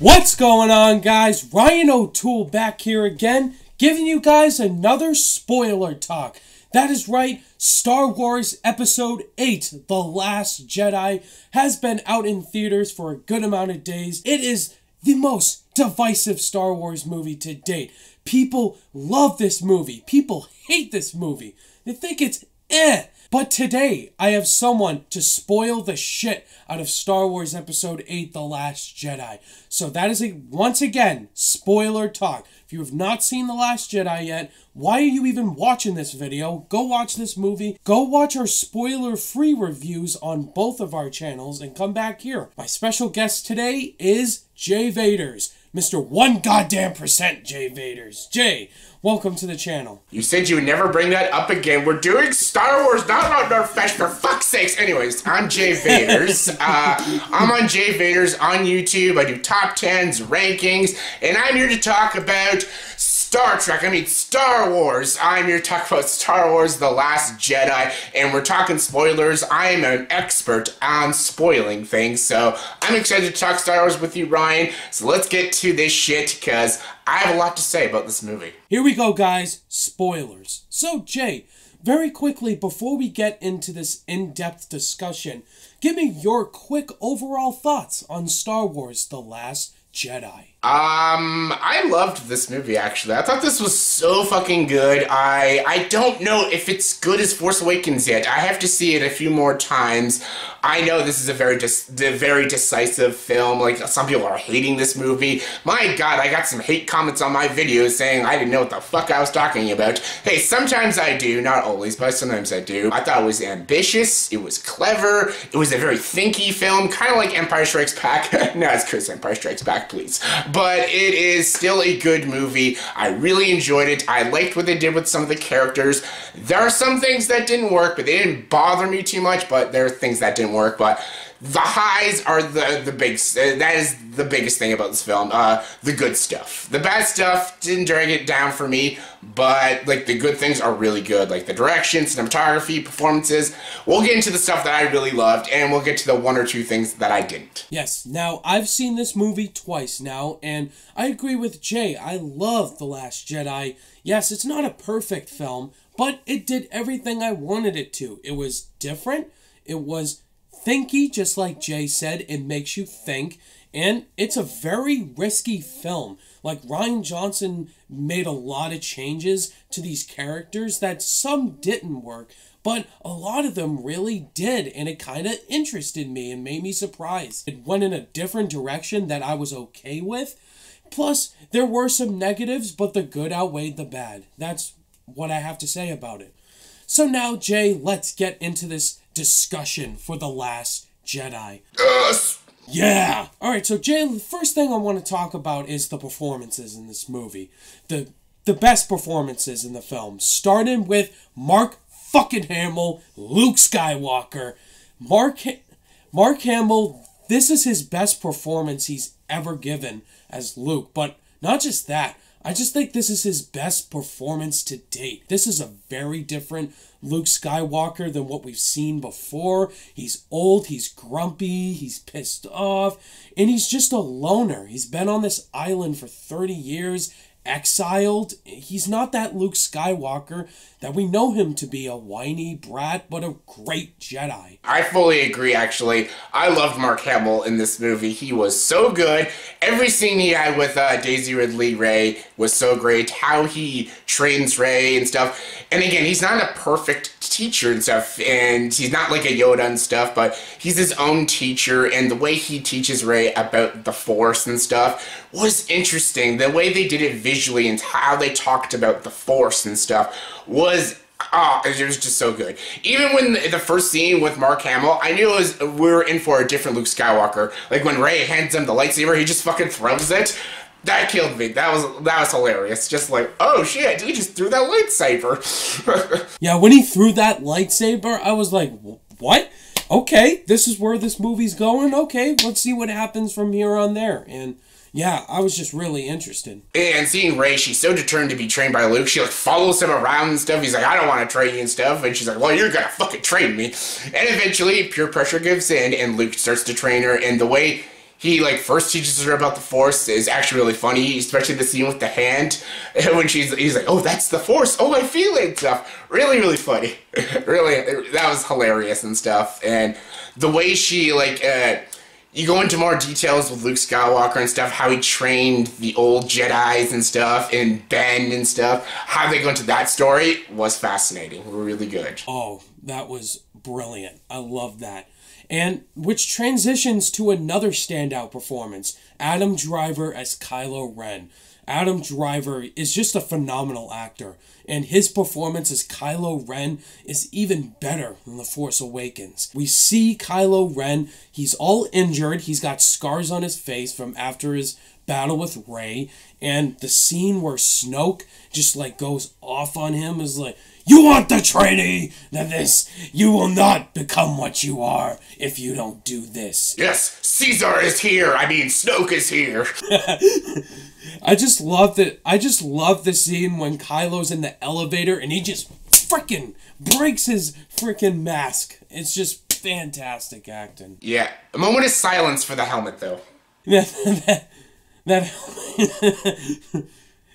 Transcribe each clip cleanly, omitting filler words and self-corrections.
What's going on, guys? Ryan O'Toole back here again, giving you guys another spoiler talk. That is right, Star Wars Episode 8, The Last Jedi, has been out in theaters for a good amount of days. It is the most divisive Star Wars movie to date. People love this movie. People hate this movie. They think it's eh. But today, I have someone to spoil the shit out of Star Wars Episode 8, The Last Jedi. So that is, once again, spoiler talk. If you have not seen The Last Jedi yet, why are you even watching this video? Go watch this movie. Go watch our spoiler-free reviews on both of our channels and come back here. My special guest today is Jay Vaters. Mr. 1% Jay Vaters. Jay, welcome to the channel. You said you would never bring that up again. We're doing Star Wars, not Northfest, for fuck's sakes. Anyways, I'm Jay Vaters. I'm on Jay Vaters on YouTube. I do top 10s, rankings, and I'm here to talk about Star Wars. I'm here to talk about Star Wars The Last Jedi, and we're talking spoilers. I am an expert on spoiling things, so I'm excited to talk Star Wars with you, Ryan. So let's get to this shit, because I have a lot to say about this movie. Here we go, guys. Spoilers. So, Jay, very quickly, before we get into this in-depth discussion, give me your quick overall thoughts on Star Wars The Last Jedi. I loved this movie, actually. I thought this was so fucking good. I don't know if it's good as Force Awakens yet. I have to see it a few more times. I know this is a very decisive film. Like, some people are hating this movie. My God, I got some hate comments on my videos saying I didn't know what the fuck I was talking about. Hey, sometimes I do. Not always, but sometimes I do. I thought it was ambitious. It was clever. It was a very thinky film. Kind of like Empire Strikes Back. Not as good as Empire Strikes Back, please. But it is still a good movie. I really enjoyed it. I liked what they did with some of the characters. There are some things that didn't work, but they didn't bother me too much, but there are things that didn't work. But the highs are the big, that is the biggest thing about this film. The good stuff. The bad stuff didn't drag it down for me, but like the good things are really good. Like the direction, cinematography, performances. We'll get into the stuff that I really loved, and we'll get to the one or two things that I didn't. Yes, now I've seen this movie twice now, and I agree with Jay. I love The Last Jedi. Yes, it's not a perfect film, but it did everything I wanted it to. It was different. It was thinky, just like Jay said. It makes you think, and it's a very risky film. Like, Rian Johnson made a lot of changes to these characters that some didn't work, but a lot of them really did, and it kind of interested me and made me surprised. It went in a different direction that I was okay with. Plus, there were some negatives, but the good outweighed the bad. That's what I have to say about it. So now, Jay, let's get into this discussion for The Last Jedi. Yes! Yeah! Alright, so Jay, the first thing I want to talk about is the performances in this movie. The best performances in the film. Starting with Mark fucking Hamill, Luke Skywalker. Mark Hamill, this is his best performance he's ever given as Luke. But not just that, I just think this is his best performance to date. This is a very different Luke Skywalker than what we've seen before. He's old, he's grumpy, he's pissed off, and he's just a loner. He's been on this island for 30 years, exiled. He's not that Luke Skywalker that we know him to be, a whiny brat, but a great Jedi. I fully agree, actually. I loved Mark Hamill in this movie. He was so good. Every scene he had with Daisy Ridley Rey was so great. How he trains Rey and stuff. And again, he's not a perfect teacher and stuff, and he's not like a Yoda and stuff, but he's his own teacher, and the way he teaches Rey about the Force and stuff was interesting. The way they did it visually and how they talked about the Force and stuff was it was just so good. Even when the first scene with Mark Hamill, I knew we were in for a different Luke Skywalker. Like when Rey hands him the lightsaber, he just fucking throws it. That killed me. That was hilarious. Just like, oh shit, he just threw that lightsaber. Yeah, when he threw that lightsaber, I was like, what? Okay, this is where this movie's going. Okay, let's see what happens from here on there. And yeah, I was just really interested. And seeing Rey, she's so determined to be trained by Luke. She like follows him around and stuff. He's like, I don't want to train you and stuff. And she's like, well, you're gonna fucking train me. And eventually, peer pressure gives in, and Luke starts to train her. And the way he like first teaches her about the Force is actually really funny, especially the scene with the hand when he's like, "Oh, that's the Force. Oh, I feel it." And stuff. Really, really funny. Really, that was hilarious and stuff. And the way she like, you go into more details with Luke Skywalker and stuff, how he trained the old Jedis and stuff, and Ben and stuff. How they go into that story was fascinating. Really good. Oh, that was brilliant. I love that. And which transitions to another standout performance, Adam Driver as Kylo Ren. Adam Driver is just a phenomenal actor, and his performance as Kylo Ren is even better than The Force Awakens. We see Kylo Ren, he's all injured, he's got scars on his face from after his battle with Rey, and the scene where Snoke just like goes off on him is like, "You want the trainee? Then this, you will not become what you are if you don't do this." Yes, Caesar is here. I mean, Snoke is here. I just love that. I just love the scene when Kylo's in the elevator and he just freaking breaks his freaking mask. It's just fantastic acting. Yeah, a moment of silence for the helmet, though. That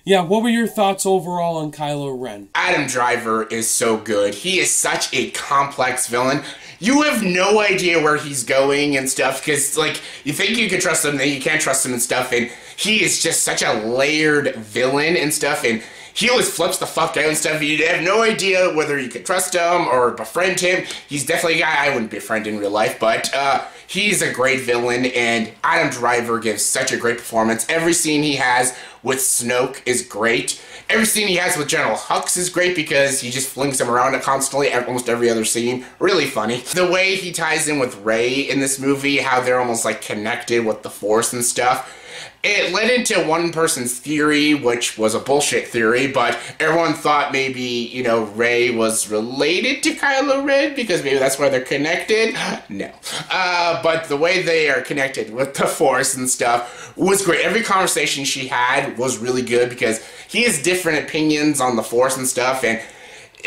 Yeah, what were your thoughts overall on Kylo Ren? Adam Driver is so good. He is such a complex villain. You have no idea where he's going and stuff, because, like, you think you can trust him, then you can't trust him and stuff, and he is just such a layered villain and stuff, and he always flips the fuck out and stuff. You have no idea whether you could trust him or befriend him. He's definitely a guy I wouldn't befriend in real life, but he's a great villain, and Adam Driver gives such a great performance. Every scene he has with Snoke is great. Every scene he has with General Hux is great because he just flings him around almost every other scene. Really funny. The way he ties in with Rey in this movie, how they're almost like connected with the Force and stuff. It led into one person's theory, which was a bullshit theory, but everyone thought maybe, you know, Rey was related to Kylo Ren because maybe that's why they're connected. No. But the way they are connected with the Force and stuff was great. Every conversation she had was really good because he has different opinions on the Force and stuff, and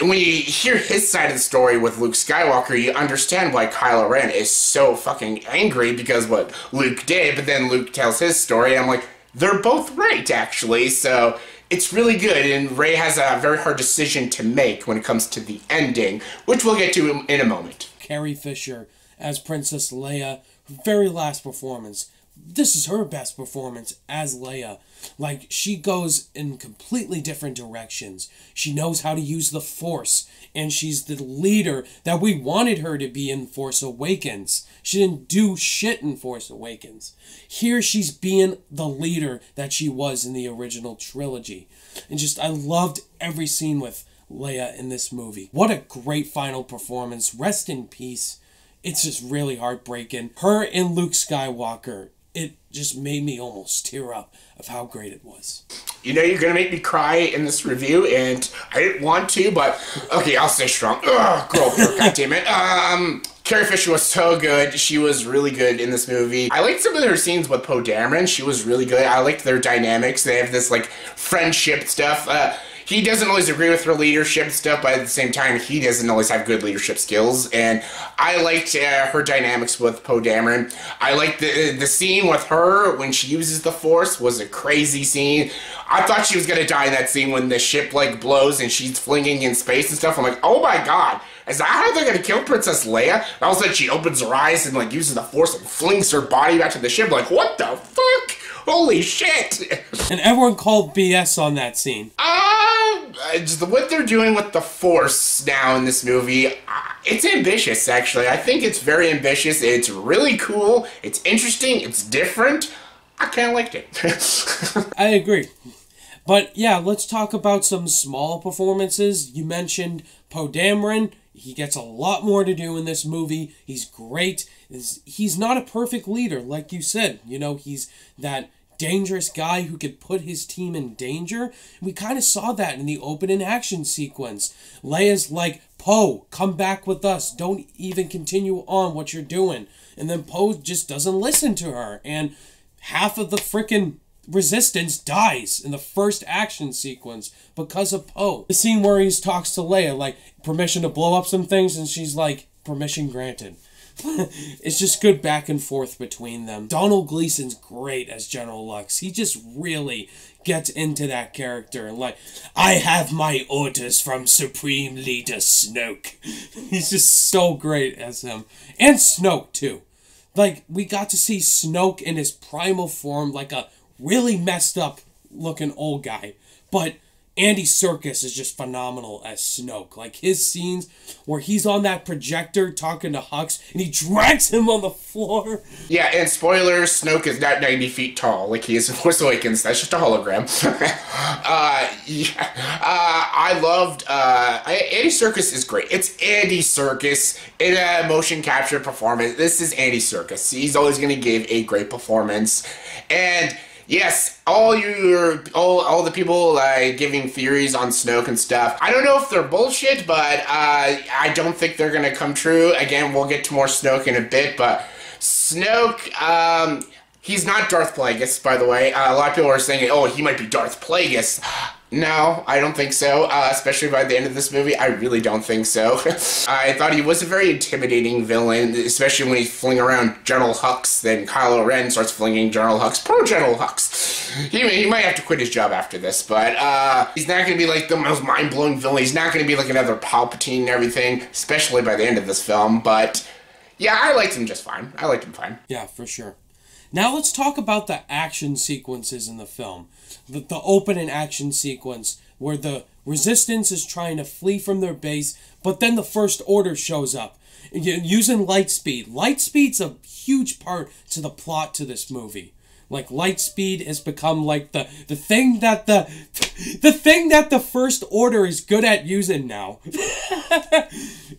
when you hear his side of the story with Luke Skywalker, you understand why Kylo Ren is so fucking angry because what Luke did, but then Luke tells his story, and I'm like, they're both right, actually, so it's really good, and Rey has a very hard decision to make when it comes to the ending, which we'll get to in a moment. Carrie Fisher as Princess Leia, very last performance. This is her best performance as Leia. Like, she goes in completely different directions. She knows how to use the Force, and she's the leader that we wanted her to be in Force Awakens. She didn't do shit in Force Awakens. Here she's being the leader that she was in the original trilogy. And just, I loved every scene with Leia in this movie. What a great final performance. Rest in peace. It's just really heartbreaking. Her and Luke Skywalker, it just made me almost tear up of how great it was. You know you're gonna make me cry in this review, and I didn't want to, but okay, I'll stay strong. Ugh, girl, goddammit. Carrie Fisher was so good. She was really good in this movie. I liked some of her scenes with Poe Dameron. She was really good. I liked their dynamics. They have this, like, friendship stuff. He doesn't always agree with her leadership stuff, but at the same time, he doesn't always have good leadership skills. And I liked her dynamics with Poe Dameron. I liked the scene with her when she uses the Force was a crazy scene. I thought she was going to die in that scene when the ship, like, blows and she's flinging in space and stuff. I'm like, oh my god. Is that how they're going to kill Princess Leia? And all of a sudden she opens her eyes and, like, uses the Force and flings her body back to the ship. Like, what the fuck? Holy shit. And everyone called BS on that scene. What they're doing with the Force now in this movie, it's ambitious, actually. I think it's very ambitious. It's really cool. It's interesting. It's different. I kind of liked it. I agree. But yeah, let's talk about some small performances. You mentioned Poe Dameron. He gets a lot more to do in this movie. He's great. He's not a perfect leader, like you said. You know, he's that dangerous guy who could put his team in danger. We kind of saw that in the opening action sequence. Leia's like, Poe, come back with us. Don't even continue on what you're doing. And then Poe just doesn't listen to her. And half of the frickin' Resistance dies in the first action sequence because of Poe. The scene where he talks to Leia, like, permission to blow up some things, and she's like, permission granted. It's just good back and forth between them. Donald Gleason's great as General Hux. He just really gets into that character. Like, I have my orders from Supreme Leader Snoke. He's just so great as him. And Snoke, too. Like, we got to see Snoke in his primal form, like a really messed up looking old guy. But Andy Serkis is just phenomenal as Snoke. Like, his scenes where he's on that projector talking to Hux and he drags him on the floor. Yeah, and spoilers, Snoke is not 90 feet tall like he is in Force Awakens. That's just a hologram. I loved... Andy Serkis is great. It's Andy Serkis in a motion capture performance. This is Andy Serkis. He's always going to give a great performance. And... yes, all the people giving theories on Snoke and stuff, I don't know if they're bullshit, but I don't think they're gonna come true. Again, we'll get to more Snoke in a bit, but Snoke, he's not Darth Plagueis, by the way. A lot of people are saying, oh, he might be Darth Plagueis. No, I don't think so, especially by the end of this movie. I really don't think so. I thought he was a very intimidating villain, especially when he's flinging around General Hux, then Kylo Ren starts flinging General Hux. Poor General Hux. He might have to quit his job after this, but he's not going to be like the most mind-blowing villain. He's not going to be like another Palpatine and everything, especially by the end of this film, but yeah, I liked him just fine. I liked him fine. Yeah, for sure. Now let's talk about the action sequences in the film. The opening action sequence where the Resistance is trying to flee from their base, but then the First Order shows up using light speed. Light speed's a huge part to the plot to this movie. Like, light speed has become like the thing that the First Order is good at using now.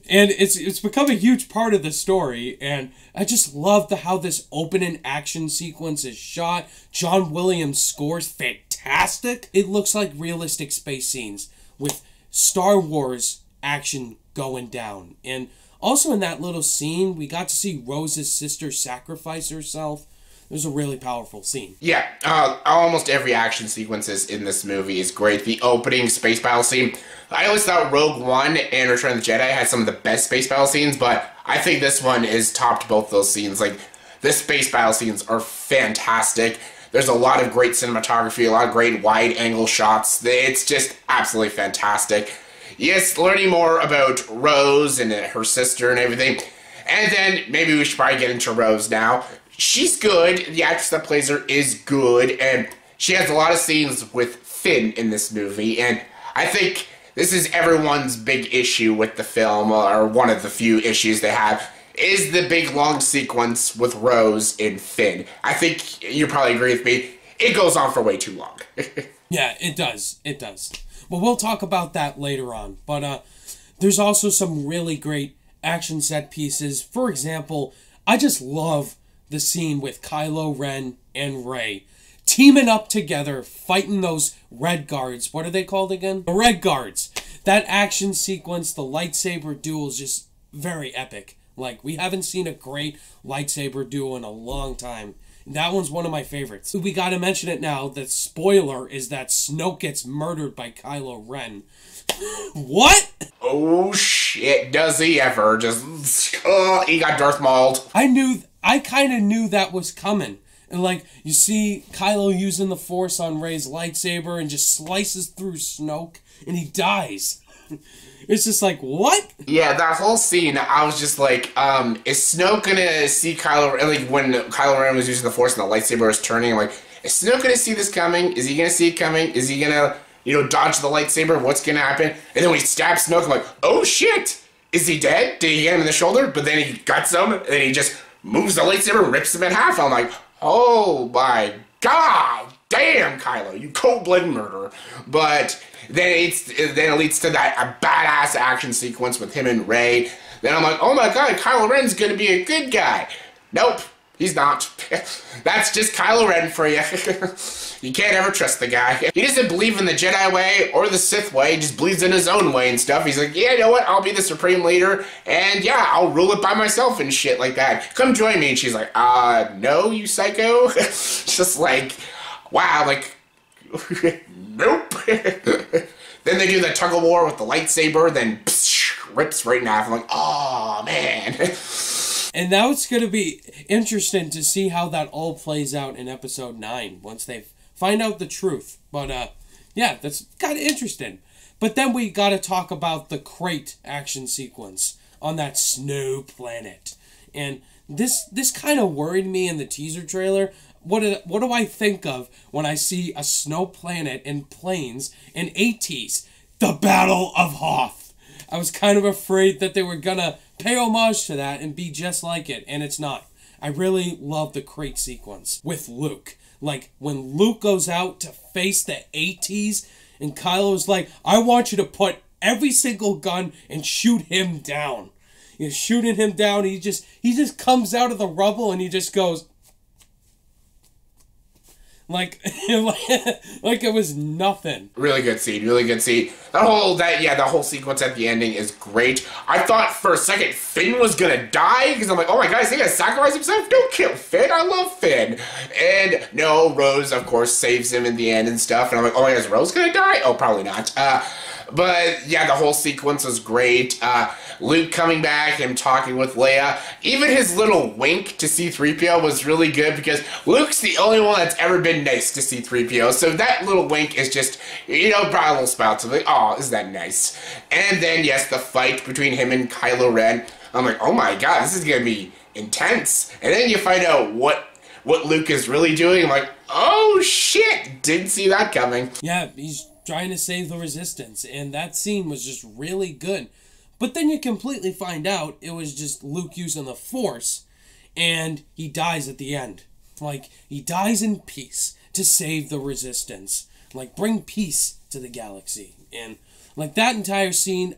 And it's become a huge part of the story, and I just love how this opening action sequence is shot. John Williams scores fantastic. It looks like realistic space scenes with Star Wars action going down. And also in that little scene, we got to see Rose's sister sacrifice herself. It was a really powerful scene. Yeah, almost every action sequences in this movie is great. The opening space battle scene, I always thought Rogue One and Return of the Jedi had some of the best space battle scenes, but I think this one is topped both those scenes. Like, the space battle scenes are fantastic. There's a lot of great cinematography, a lot of great wide-angle shots. It's just absolutely fantastic. Yes, learning more about Rose and her sister and everything. And then maybe we should probably get into Rose now. She's good. The actress that plays her is good, and she has a lot of scenes with Finn in this movie, and I think this is everyone's big issue with the film, or one of the few issues they have, is the big long sequence with Rose and Finn. I think you probably agree with me. It goes on for way too long. Yeah, it does. It does. But we'll talk about that later on. But there's also some really great action set pieces. For example, I just love the scene with Kylo Ren and Rey teaming up together, fighting those Red Guards. What are they called again? The Red Guards. That action sequence, the lightsaber duel is just very epic. Like, we haven't seen a great lightsaber duel in a long time. That one's one of my favorites. We gotta mention it now. The spoiler is that Snoke gets murdered by Kylo Ren. What? Oh shit, does he ever? Just, he got Darth Mauled. I kind of knew that was coming. And, like, you see Kylo using the Force on Rey's lightsaber and just slices through Snoke, and he dies. It's just like, what? Yeah, that whole scene, I was just like, is Snoke gonna see Kylo Ren, like, when Kylo Ren was using the Force and the lightsaber was turning, I'm like, is Snoke gonna see this coming? Is he gonna see it coming? Is he gonna, dodge the lightsaber? What's gonna happen? And then when he stabs Snoke, I'm like, oh shit! Is he dead? Did he get him in the shoulder? But then he guts him, and then he just moves the lightsaber and rips him in half. I'm like, oh my god, damn, Kylo, you cold-blooded murderer. But then it leads to that a badass action sequence with him and Rey. Then I'm like, oh my god, Kylo Ren's gonna be a good guy. Nope, he's not. That's just Kylo Ren for you. You can't ever trust the guy. He doesn't believe in the Jedi way or the Sith way. He just believes in his own way and stuff. He's like, yeah, you know what? I'll be the supreme leader, and yeah, I'll rule it by myself and shit like that. Come join me. And she's like, no, you psycho. Just like, wow, like, nope. Then they do the tug of war with the lightsaber, then rips right in half. I'm like, oh man. And now it's going to be interesting to see how that all plays out in episode 9 once they find out the truth. But, yeah, that's kind of interesting. But then we got to talk about the crate action sequence on that snow planet. And this kind of worried me in the teaser trailer. What do I think of when I see a snow planet and planes and ATs? The Battle of Hoth. I was kind of afraid that they were gonna pay homage to that and be just like it, and it's not. I really love the crate sequence with Luke. Like, when Luke goes out to face the ATs, and Kylo's like, I want you to put every single gun and shoot him down. You're shooting him down, he just comes out of the rubble and he just goes... Like it was nothing. Really good scene, really good scene. The whole sequence at the ending is great. I thought for a second Finn was gonna die, because I'm like, oh my god, is he gonna sacrifice himself? Don't kill Finn, I love Finn. And no, Rose, of course, saves him in the end and stuff, and I'm like, oh my god, is Rose gonna die? Oh, probably not. But yeah, the whole sequence was great. Luke coming back, him talking with Leia. Even his little wink to C-3PO was really good, because Luke's the only one that's ever been nice to C-3PO. So that little wink is just, brought a little smile to me. Oh, isn't that nice? And then, yes, the fight between him and Kylo Ren. I'm like, oh my god, this is going to be intense. And then you find out what Luke is really doing. I'm like, oh shit, didn't see that coming. Yeah, he's trying to save the Resistance, and that scene was just really good. But then you completely find out it was just Luke using the Force, and he dies at the end. Like, he dies in peace to save the Resistance. Like, bring peace to the galaxy. And, like, that entire scene,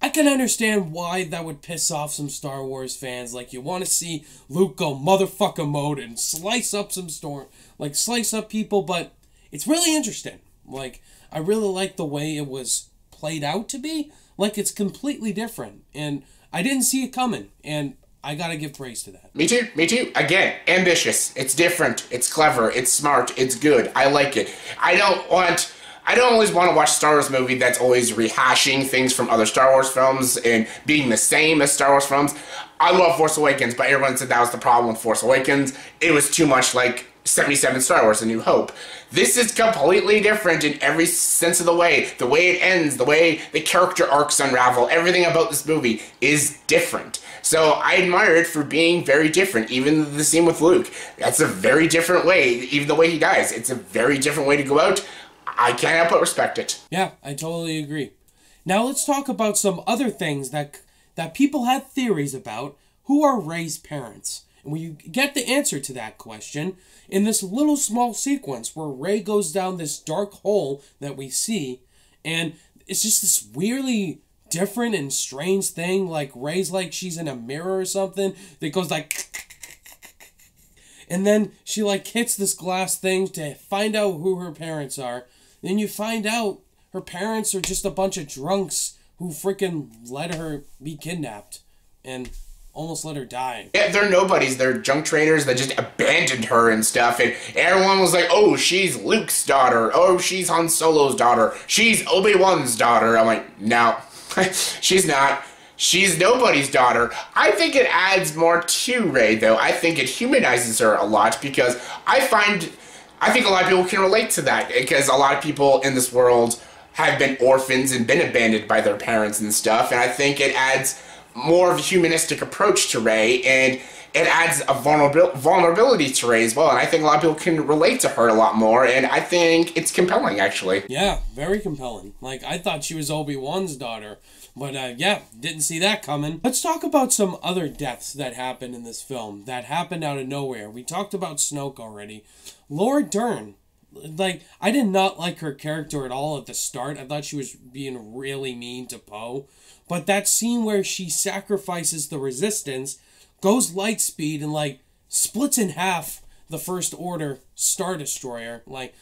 I can understand why that would piss off some Star Wars fans. Like, you want to see Luke go motherfucker mode and slice up slice up people, but it's really interesting. Like, I really like the way it was played out to be. Like, it's completely different. And I didn't see it coming. And I gotta give praise to that. Me too. Again, ambitious. It's different. It's clever. It's smart. It's good. I like it. I don't always want to watch a Star Wars movie that's always rehashing things from other Star Wars films and being the same as Star Wars films. I love Force Awakens, but everyone said that was the problem with Force Awakens. It was too much like 77 Star Wars: A New Hope. This is completely different in every sense of the way. The way it ends, the way the character arcs unravel, everything about this movie is different. So I admire it for being very different. Even the scene with Luke, that's a very different way. Even the way he dies, it's a very different way to go out. I can't help but respect it. Yeah, I totally agree. Now let's talk about some other things that people had theories about. Who are Rey's parents? And we get the answer to that question in this little small sequence where Rey goes down this dark hole that we see, and it's just this weirdly different and strange thing. Like, Rey's like she's in a mirror or something that goes like, and then she like hits this glass thing to find out who her parents are. Then you find out her parents are just a bunch of drunks who freaking let her be kidnapped and almost let her die. Yeah, they're nobodies. They're junk traders that just abandoned her and stuff. And everyone was like, oh, she's Luke's daughter. Oh, she's Han Solo's daughter. She's Obi-Wan's daughter. I'm like, no, she's not. She's nobody's daughter. I think it adds more to Rey, though. I think it humanizes her a lot, because I think a lot of people can relate to that, because a lot of people in this world have been orphans and been abandoned by their parents and stuff, and I think it adds more of a humanistic approach to Rey, and it adds a vulnerability to Rey as well, and I think a lot of people can relate to her a lot more, and I think it's compelling, actually. Yeah, very compelling. Like, I thought she was Obi-Wan's daughter, but yeah, didn't see that coming. Let's talk about some other deaths that happened in this film, that happened out of nowhere. We talked about Snoke already. Laura Dern. Like, I did not like her character at all at the start. I thought she was being really mean to Poe. But that scene where she sacrifices the Resistance, goes light speed, and, like, splits in half the First Order Star Destroyer. Like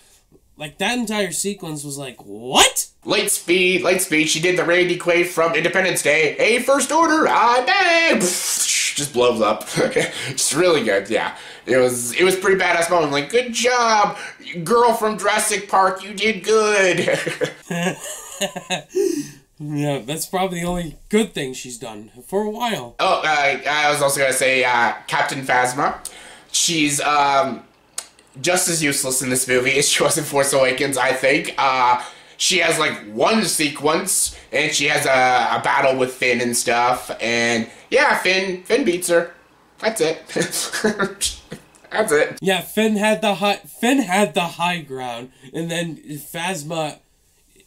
that entire sequence was like, what? Light speed. She did the Randy Quaid from Independence Day. Hey, First Order, I bang! Just blows up. It's really good, yeah. It was pretty badass moment. Like, good job, girl from Jurassic Park, you did good. Yeah, that's probably the only good thing she's done for a while. Oh, I was also gonna say Captain Phasma. She's just as useless in this movie as she was in Force Awakens, I think. She has like one sequence, and she has a battle with Finn and stuff, and yeah, Finn beats her. That's it. That's it. Yeah, Finn had the high ground, and then Phasma,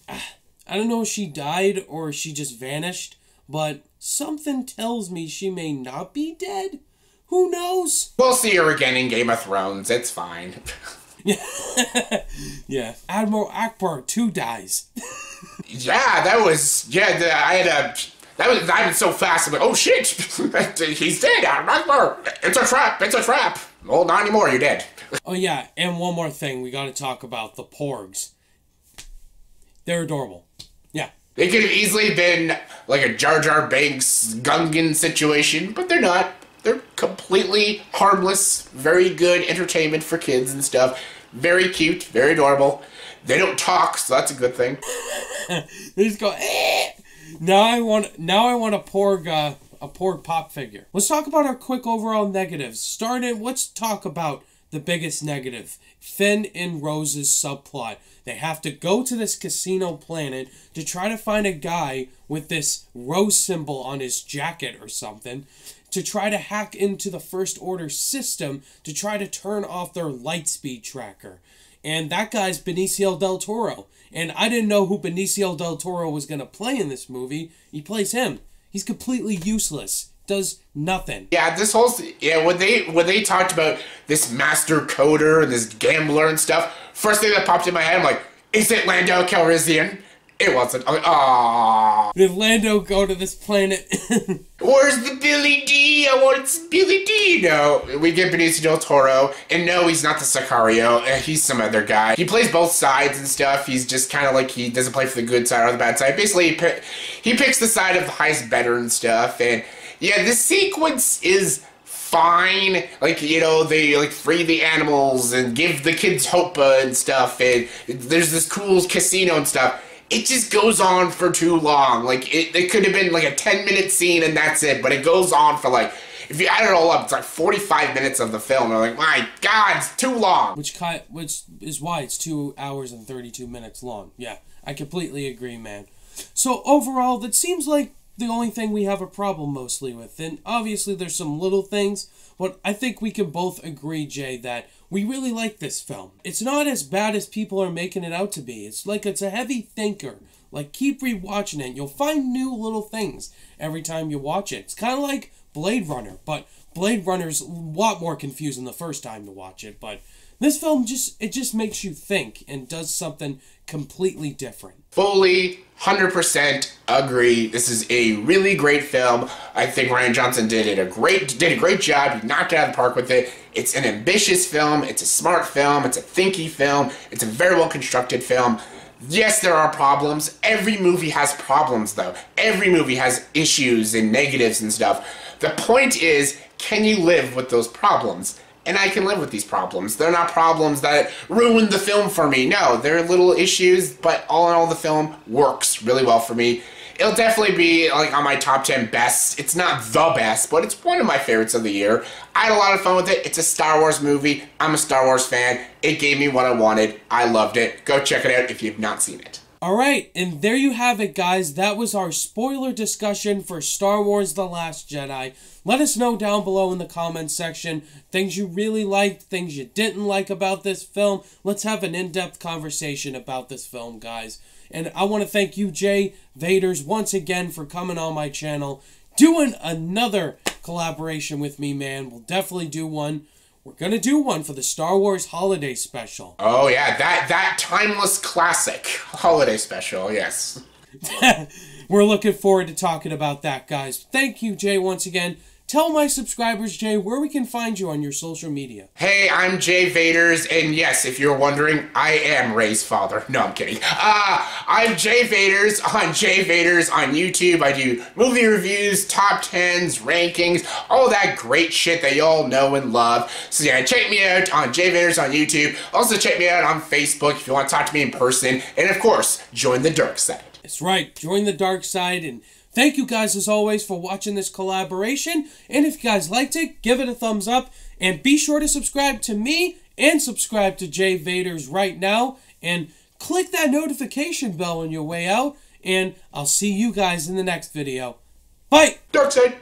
I don't know if she died or she just vanished, but something tells me she may not be dead. Who knows? We'll see her again in Game of Thrones. It's fine. Yeah. Admiral Akbar 2 dies. I was so fast. I'm like, oh shit, he's dead. Akbar. It's a trap. It's a trap. Well, not anymore. You're dead. Oh yeah, and one more thing we got to talk about, the Porgs. They're adorable. Yeah. They could have easily been like a Jar Jar Binks Gungan situation, but they're not. They're completely harmless, very good entertainment for kids and stuff. Very cute, very adorable. They don't talk, so that's a good thing. They just go, eh! Now I want a Porg pop figure. Let's talk about our quick overall negatives. Let's talk about the biggest negative. Finn and Rose's subplot. They have to go to this casino planet to try to find a guy with this rose symbol on his jacket or something, to try to hack into the First Order system to try to turn off their lightspeed tracker. And that guy's Benicio del Toro. And I didn't know who Benicio del Toro was going to play in this movie. He plays him. He's completely useless. Does nothing. Yeah, when they talked about this master coder and this gambler and stuff, first thing that popped in my head, I'm like, is it Lando Calrissian? It wasn't. I'm like, aww. Did Lando go to this planet? Where's the Billy D? I want Billy D. No, we get Benicio del Toro, and no, he's not the Sicario. He's some other guy. He plays both sides and stuff. He's just kind of like, he doesn't play for the good side or the bad side. Basically, he picks the side of the highest bidder and stuff. And yeah, this sequence is fine. Like, you know, they like free the animals and give the kids hope and stuff. And there's this cool casino and stuff. It just goes on for too long. Like, it could have been like a 10-minute scene and that's it, but it goes on for like, if you add it all up, it's like 45 minutes of the film. I'm like, my God, it's too long. Which is why it's 2 hours and 32 minutes long. Yeah, I completely agree, man. So overall, that seems like the only thing we have a problem mostly with. And obviously there's some little things, but I think we can both agree, Jay, that we really like this film. It's not as bad as people are making it out to be. It's like it's a heavy thinker. Like, keep rewatching it. You'll find new little things every time you watch it. It's kind of like Blade Runner, but Blade Runner's a lot more confusing the first time to watch it. But this film just makes you think and does something completely different. Fully, 100% agree. This is a really great film. I think Rian Johnson did a great job. He knocked it out of the park with it. It's an ambitious film. It's a smart film. It's a thinky film. It's a very well constructed film. Yes, there are problems. Every movie has problems, though. Every movie has issues and negatives and stuff. The point is, can you live with those problems? And I can live with these problems. They're not problems that ruin the film for me. No, they're little issues, but all in all, the film works really well for me. It'll definitely be like on my top 10 best. It's not the best, but it's one of my favorites of the year. I had a lot of fun with it. It's a Star Wars movie. I'm a Star Wars fan. It gave me what I wanted. I loved it. Go check it out if you've not seen it. Alright, and there you have it, guys. That was our spoiler discussion for Star Wars The Last Jedi. Let us know down below in the comments section things you really liked, things you didn't like about this film. Let's have an in-depth conversation about this film, guys. And I want to thank you, Jay Vaters, once again for coming on my channel, doing another collaboration with me, man. We'll definitely do one. We're going to do one for the Star Wars Holiday Special. Oh, yeah, that timeless classic holiday special, yes. We're looking forward to talking about that, guys. Thank you, Jay, once again. Tell my subscribers, Jay, where we can find you on your social media. Hey, I'm Jay Vaters, and yes, if you're wondering, I am Ray's father. No, I'm kidding. I'm Jay Vaters on Jay Vaters on YouTube. I do movie reviews, top 10s, rankings, all that great shit that y'all know and love. So yeah, check me out on Jay Vaters on YouTube. Also check me out on Facebook if you want to talk to me in person. And of course, join the dark side. That's right, join the dark side, and thank you guys as always for watching this collaboration. And if you guys liked it, give it a thumbs up, and be sure to subscribe to me and subscribe to Jay Vaters right now, and click that notification bell on your way out, and I'll see you guys in the next video. Bye! Dark side.